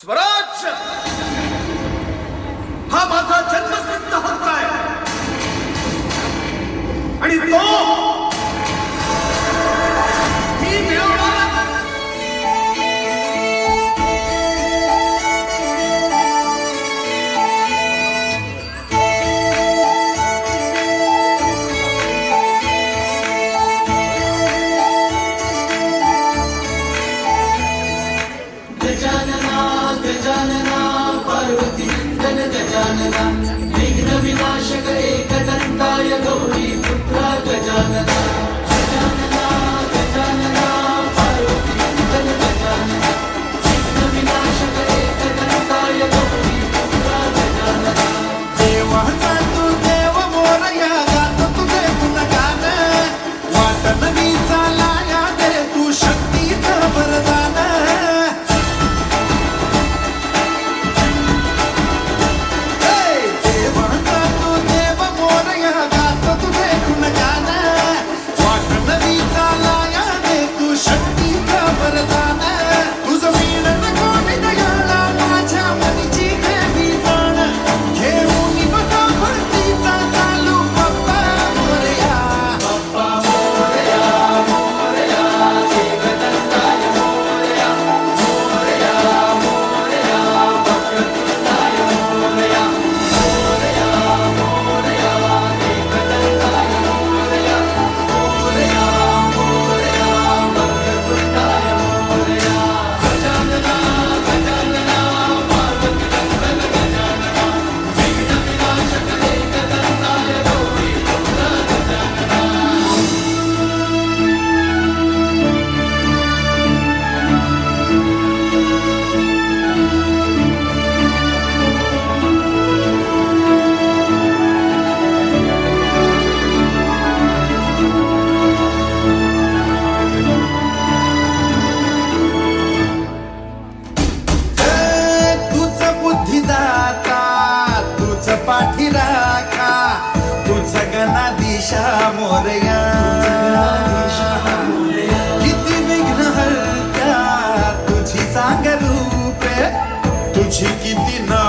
स्वराज्य हा माझा जन्मसिद्ध हक्क आहे आणि तो मी मिळवणार. गजानना पार्वती नंदन गजानना विघ्न विनाशक एकदंताय गौरी पुत्रा गजानना. गजानना गजानना पार्वती नंदन गजानना विघ्न विनाशक एकदंताय गौरी पुत्रा गजानना. देवाचा तू देव मोरया गात तुझे गुणगान वाट नवी चालाया दे तू शक्तीचं वरदान. पाठी राखा तुझ गणाधीशा मोरया. किती विघ्न हरत्या तुझी सांग रूपे तुझी किती न